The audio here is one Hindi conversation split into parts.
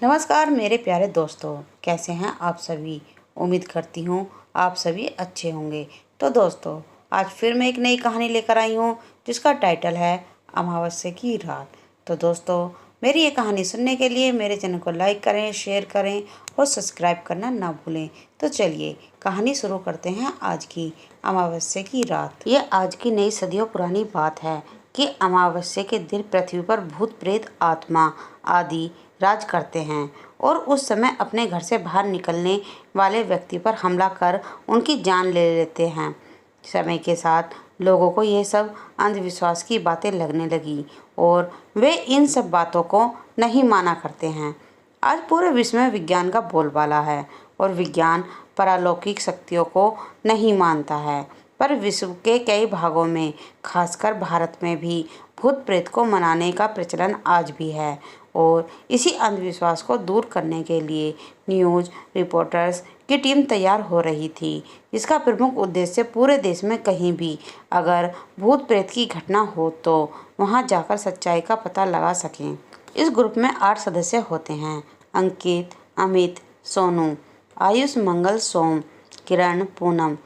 नमस्कार मेरे प्यारे दोस्तों, कैसे हैं आप सभी। उम्मीद करती हूँ आप सभी अच्छे होंगे। तो दोस्तों, आज फिर मैं एक नई कहानी लेकर आई हूँ जिसका टाइटल है अमावस्या की रात। तो दोस्तों, मेरी ये कहानी सुनने के लिए मेरे चैनल को लाइक करें, शेयर करें और सब्सक्राइब करना ना भूलें। तो चलिए कहानी शुरू करते हैं आज की अमावस्या की रात। ये आज की नई सदियों पुरानी बात है कि अमावस्या के दिन पृथ्वी पर भूत प्रेत आत्मा आदि राज करते हैं और उस समय अपने घर से बाहर निकलने वाले व्यक्ति पर हमला कर उनकी जान ले लेते हैं। समय के साथ लोगों को ये सब अंधविश्वास की बातें लगने लगी और वे इन सब बातों को नहीं माना करते हैं। आज पूरे विश्व में विज्ञान का बोलबाला है और विज्ञान पारलौकिक शक्तियों को नहीं मानता है, पर विश्व के कई भागों में, खासकर भारत में भी भूत प्रेत को मनाने का प्रचलन आज भी है। और इसी अंधविश्वास को दूर करने के लिए न्यूज़ रिपोर्टर्स की टीम तैयार हो रही थी, जिसका प्रमुख उद्देश्य पूरे देश में कहीं भी अगर भूत प्रेत की घटना हो तो वहां जाकर सच्चाई का पता लगा सकें। इस ग्रुप में 8 सदस्य होते हैं: अंकित, अमित, सोनू, आयुष, मंगल, सोम, किरण, पूनम।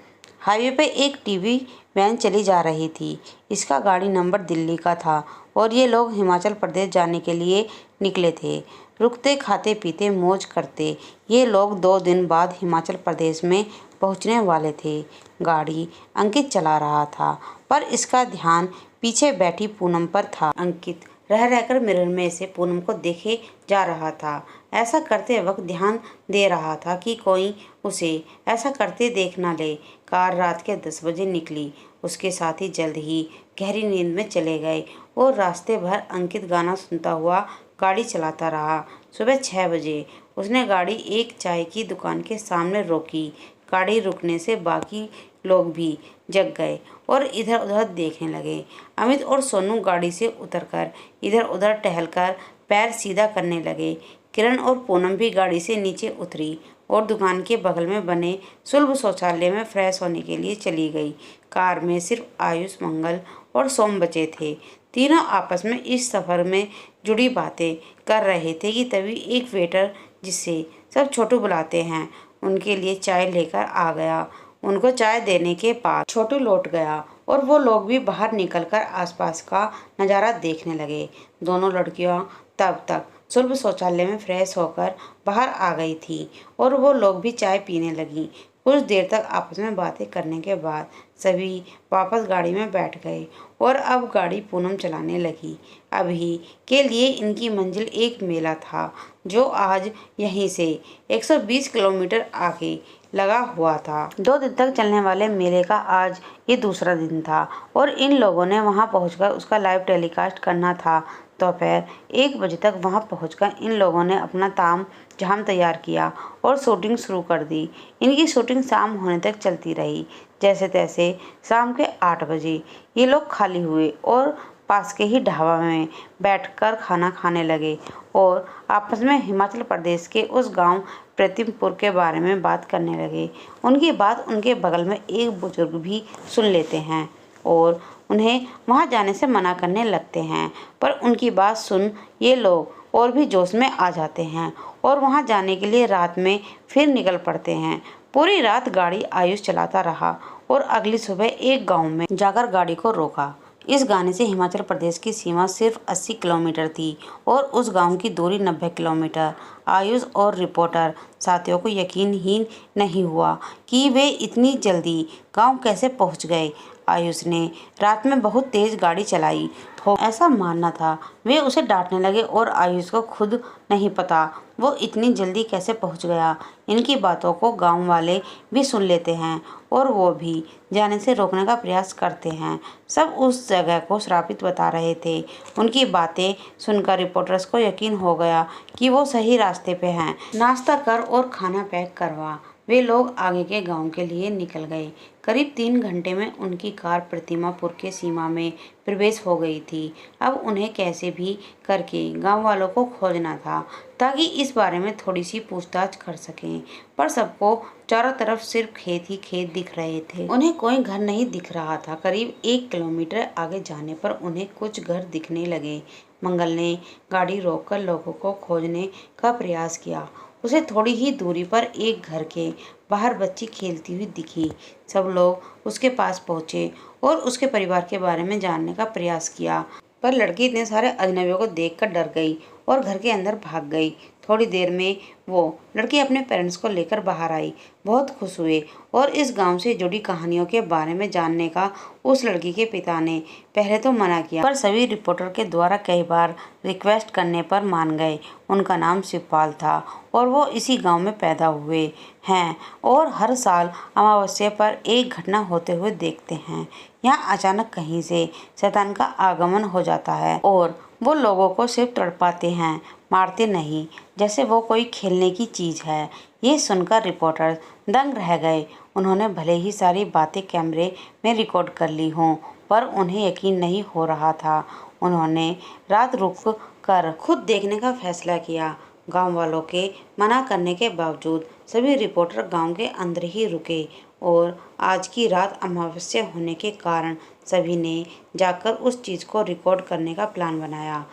हाईवे पे एक टीवी वैन चली जा रही थी। इसका गाड़ी नंबर दिल्ली का था और ये लोग हिमाचल प्रदेश जाने के लिए निकले थे। रुकते, खाते पीते मौज करते ये लोग 2 दिन बाद हिमाचल प्रदेश में पहुंचने वाले थे। गाड़ी अंकित चला रहा था, पर इसका ध्यान पीछे बैठी पूनम पर था। अंकित रह रहकर मिरर में से पूनम को देखे जा रहा था। ऐसा करते वक्त ध्यान दे रहा था कि कोई उसे ऐसा करते देख ना ले। कार रात के 10 बजे निकली। उसके साथी जल्द ही गहरी नींद में चले गए और रास्ते भर अंकित गाना सुनता हुआ गाड़ी चलाता रहा। सुबह 6 बजे उसने गाड़ी एक चाय की दुकान के सामने रोकी। गाड़ी रुकने से बाकी लोग भी जग गए और इधर उधर देखने लगे। अमित और सोनू गाड़ी से उतरकर इधर उधर टहलकर पैर सीधा करने लगे। किरण और पूनम भी गाड़ी से नीचे उतरी और दुकान के बगल में बने सुलभ शौचालय में फ्रेश होने के लिए चली गई। कार में सिर्फ आयुष, मंगल और सोम बचे थे। तीनों आपस में इस सफ़र में जुड़ी बातें कर रहे थे कि तभी एक वेटर, जिसे सब छोटू बुलाते हैं, उनके लिए चाय लेकर आ गया। उनको चाय देने के बाद छोटू लौट गया और वो लोग भी बाहर निकलकर आसपास का नज़ारा देखने लगे। दोनों लड़कियां तब तक सुलभ शौचालय में फ्रेश होकर बाहर आ गई थी और वो लोग भी चाय पीने लगी। कुछ देर तक आपस में बातें करने के बाद सभी वापस गाड़ी में बैठ गए और अब गाड़ी पूनम चलाने लगी। अभी के लिए इनकी मंजिल एक मेला था जो आज यहीं से 120 किलोमीटर आगे लगा हुआ था। 2 दिन तक चलने वाले मेले का आज ये दूसरा दिन था और इन लोगों ने वहां पहुंचकर उसका लाइव टेलीकास्ट करना था। दोपहर 1 बजे तक वहां पहुंचकर इन लोगों ने अपना ताम झाम तैयार किया और शूटिंग शुरू कर दी। इनकी शूटिंग शाम होने तक चलती रही। जैसे तैसे शाम के 8 बजे ये लोग खाली हुए और पास के ही ढाबा में बैठकर खाना खाने लगे और आपस में हिमाचल प्रदेश के उस गांव प्रीतमपुर के बारे में बात करने लगे। उनकी बात उनके बगल में एक बुजुर्ग भी सुन लेते हैं और उन्हें वहां जाने से मना करने लगते हैं, पर उनकी बात सुन ये लोग और भी जोश में आ जाते हैं और वहां जाने के लिए रात में फिर निकल पड़ते हैं। पूरी रात गाड़ी आयुष चलाता रहा और अगली सुबह एक गांव में जाकर गाड़ी को रोका। इस गाने से हिमाचल प्रदेश की सीमा सिर्फ 80 किलोमीटर थी और उस गांव की दूरी 90 किलोमीटर। आयुष और रिपोर्टर साथियों को यकीन ही नहीं हुआ कि वे इतनी जल्दी गांव कैसे पहुंच गए। आयुष ने रात में बहुत तेज गाड़ी चलाई हो ऐसा मानना था। वे उसे डांटने लगे और आयुष को खुद नहीं पता वो इतनी जल्दी कैसे पहुंच गया। इनकी बातों को गांव वाले भी सुन लेते हैं और वो भी जाने से रोकने का प्रयास करते हैं। सब उस जगह को श्रापित बता रहे थे। उनकी बातें सुनकर रिपोर्टर्स को यकीन हो गया कि वो सही रास्ते पे हैं। नाश्ता कर और खाना पैक करवा, वे लोग आगे के गांव के लिए निकल गए। करीब 3 घंटे में उनकी कार प्रतिमापुर के सीमा में प्रवेश हो गई थी। अब उन्हें कैसे भी करके गांव वालों को खोजना था ताकि इस बारे में थोड़ी सी पूछताछ कर सकें, पर सबको चारों तरफ सिर्फ खेत ही खेत दिख रहे थे। उन्हें कोई घर नहीं दिख रहा था। करीब 1 किलोमीटर आगे जाने पर उन्हें कुछ घर दिखने लगे। मंगल ने गाड़ी रोककर लोगों को खोजने का प्रयास किया। उसे थोड़ी ही दूरी पर एक घर के बाहर बच्ची खेलती हुई दिखी। सब लोग उसके पास पहुंचे और उसके परिवार के बारे में जानने का प्रयास किया, पर लड़की इतने सारे अजनबियों को देखकर डर गई और घर के अंदर भाग गई। थोड़ी देर में वो लड़की अपने पेरेंट्स को लेकर बाहर आई। बहुत खुश हुए और इस गांव से जुड़ी कहानियों के बारे में जानने का उस लड़की के पिता ने पहले तो मना किया, पर सभी रिपोर्टर के द्वारा कई बार रिक्वेस्ट करने पर मान गए। उनका नाम शिवपाल था और वो इसी गांव में पैदा हुए हैं और हर साल अमावस्या पर एक घटना होते हुए देखते हैं। यहाँ अचानक कहीं से शैतान का आगमन हो जाता है और वो लोगों को सिर्फ तड़पाते हैं, मारते नहीं, जैसे वो कोई खेलने की चीज़ है। ये सुनकर रिपोर्टर दंग रह गए। उन्होंने भले ही सारी बातें कैमरे में रिकॉर्ड कर ली हों, पर उन्हें यकीन नहीं हो रहा था। उन्होंने रात रुक कर खुद देखने का फैसला किया। गांव वालों के मना करने के बावजूद सभी रिपोर्टर गांव के अंदर ही रुके और आज की रात अमावस्या होने के कारण सभी ने जाकर उस चीज़ को रिकॉर्ड करने का प्लान बनाया।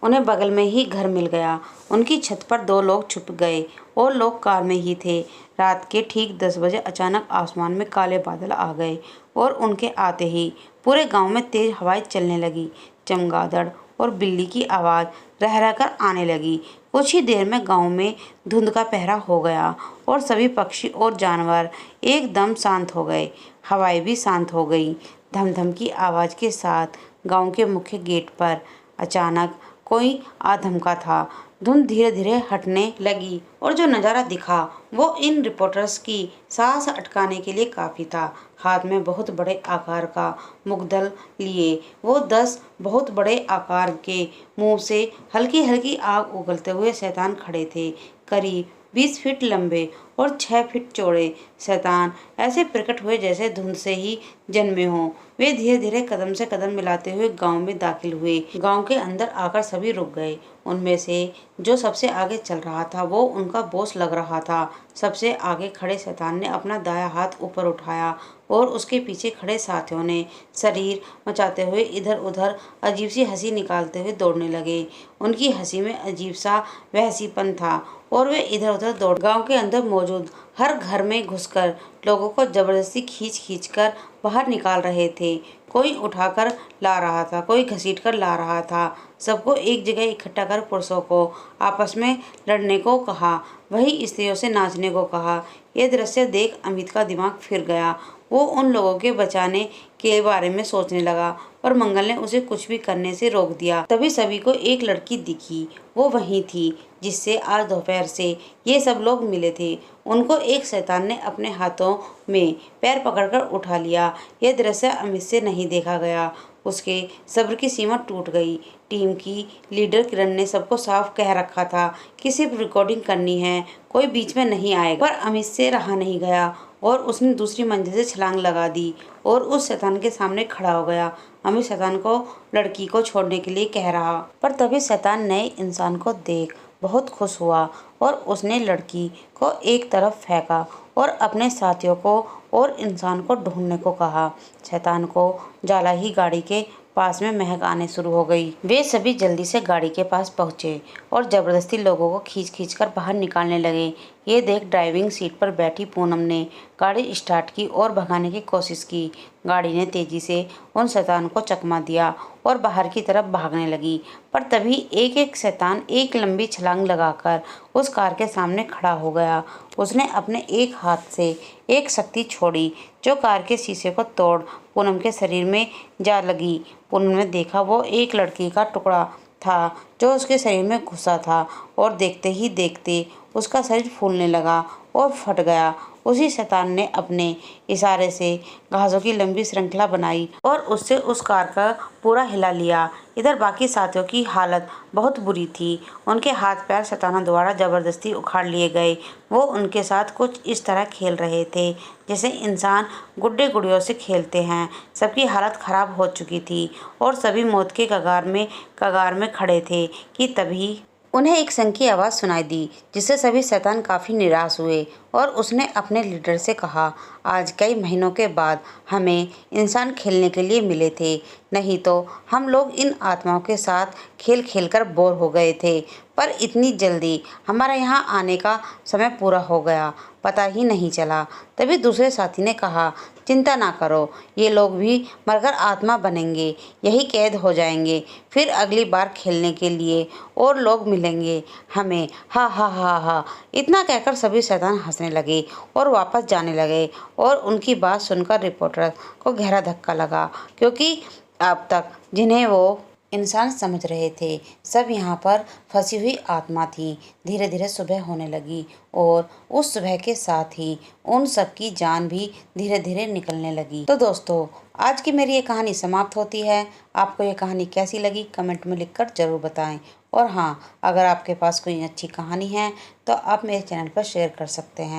उन्हें बगल में ही घर मिल गया। उनकी छत पर 2 लोग छुप गए और लोग कार में ही थे। रात के ठीक 10 बजे अचानक आसमान में काले बादल आ गए और उनके आते ही पूरे गांव में तेज हवाएं चलने लगी। चमगादड़ और बिल्ली की आवाज़ रह रहकर आने लगी। कुछ ही देर में गांव में धुंध का पहरा हो गया और सभी पक्षी और जानवर एकदम शांत हो गए। हवाएं भी शांत हो गई। धमधम की आवाज़ के साथ गांव के मुख्य गेट पर अचानक कोई आ धमका था। धुंध धीरे धीरे हटने लगी और जो नज़ारा दिखा वो इन रिपोर्टर्स की सांस अटकाने के लिए काफ़ी था। हाथ में बहुत बड़े आकार का मुग्दल लिए वो 10 बहुत बड़े आकार के मुंह से हल्की हल्की आग उगलते हुए शैतान खड़े थे। करीब 20 फीट लंबे और 6 फीट चौड़े शैतान ऐसे प्रकट हुए जैसे धुंध से ही जन्मे हों। वे धीरे धीरे कदम से कदम मिलाते हुए गांव में दाखिल हुए। गांव के अंदर आकर सभी रुक गए। उनमें से जो सबसे आगे चल रहा था वो उनका बॉस लग रहा था। सबसे आगे खड़े शैतान ने अपना दायां हाथ ऊपर उठाया और उसके पीछे खड़े साथियों ने शरीर मचाते हुए इधर उधर अजीब सी हंसी निकालते हुए दौड़ने लगे। उनकी हंसी में अजीब सा वहसीपन था और वे इधर उधर दौड़ गांव के अंदर मौजूद हर घर में घुसकर लोगों को जबरदस्ती खींच खींच कर बाहर निकाल रहे थे। कोई उठाकर ला रहा था, कोई घसीट कर ला रहा था। सबको एक जगह इकट्ठा कर पुरुषों को आपस में लड़ने को कहा, वही स्त्रियों से नाचने को कहा। यह दृश्य देख अमित का दिमाग फिर गया। वो उन लोगों के बचाने के बारे में सोचने लगा, पर मंगल ने उसे कुछ भी करने से रोक दिया। तभी सभी को एक लड़की दिखी। वो वही थी जिससे आज दोपहर से ये सब लोग मिले थे। उनको एक शैतान ने अपने हाथों में पैर पकड़कर उठा लिया। यह दृश्य अमित से नहीं देखा गया। उसके सब्र की सीमा टूट गई। टीम की लीडर किरण ने सबको साफ कह रखा था कि सिर्फ रिकॉर्डिंग करनी है, कोई बीच में नहीं आएगा। पर अमित से रहा नहीं गया और उसने दूसरी मंजिल से छलांग लगा दी और उस शैतान के सामने खड़ा हो गया। अमित शैतान को लड़की को छोड़ने के लिए कह रहा, पर तभी शैतान नए इंसान को देख बहुत खुश हुआ और उसने लड़की को एक तरफ फेंका और अपने साथियों को और इंसान को ढूंढने को कहा। शैतान को जाला ही गाड़ी के पास में महक आने शुरू हो गई। वे सभी जल्दी से गाड़ी के पास पहुंचे और जबरदस्ती लोगों को खींच खींच कर बाहर निकालने लगे। ये देख ड्राइविंग सीट पर बैठी पूनम ने गाड़ी स्टार्ट की और भगाने की कोशिश की। गाड़ी ने तेजी से उन शैतान को चकमा दिया और बाहर की तरफ भागने लगी, पर तभी एक एक शैतान एक लंबी छलांग लगाकर उस कार के सामने खड़ा हो गया। उसने अपने एक हाथ से एक शक्ति छोड़ी जो कार के शीशे को तोड़ पूनम के शरीर में जा लगी। पूनम ने देखा वो एक लड़की का टुकड़ा था जो उसके शरीर में घुसा था और देखते ही देखते उसका शरीर फूलने लगा और फट गया उसी शैतान ने अपने इशारे से घासों की लंबी श्रृंखला बनाई और उससे उस कार का पूरा हिला लिया। इधर बाकी साथियों की हालत बहुत बुरी थी। उनके हाथ पैर शैतानों द्वारा जबरदस्ती उखाड़ लिए गए। वो उनके साथ कुछ इस तरह खेल रहे थे जैसे इंसान गुड्डे गुड़ियों से खेलते हैं। सबकी हालत खराब हो चुकी थी और सभी मौत के कगार में खड़े थे कि तभी उन्हें एक संग की आवाज़ सुनाई दी, जिससे सभी शैतान काफ़ी निराश हुए और उसने अपने लीडर से कहा, आज कई महीनों के बाद हमें इंसान खेलने के लिए मिले थे, नहीं तो हम लोग इन आत्माओं के साथ खेल खेल कर बोर हो गए थे, पर इतनी जल्दी हमारा यहाँ आने का समय पूरा हो गया, पता ही नहीं चला। तभी दूसरे साथी ने कहा, चिंता ना करो, ये लोग भी मरकर आत्मा बनेंगे, यही कैद हो जाएंगे, फिर अगली बार खेलने के लिए और लोग मिलेंगे हमें। हा हा हा हा। इतना कहकर सभी शैतान हंसने लगे और वापस जाने लगे और उनकी बात सुनकर रिपोर्टर को गहरा धक्का लगा, क्योंकि अब तक जिन्हें वो इंसान समझ रहे थे सब यहाँ पर फंसी हुई आत्मा थी। धीरे धीरे सुबह होने लगी और उस सुबह के साथ ही उन सब की जान भी धीरे धीरे निकलने लगी। तो दोस्तों, आज की मेरी ये कहानी समाप्त होती है। आपको ये कहानी कैसी लगी कमेंट में लिखकर ज़रूर बताएं। और हाँ, अगर आपके पास कोई अच्छी कहानी है तो आप मेरे चैनल पर शेयर कर सकते हैं।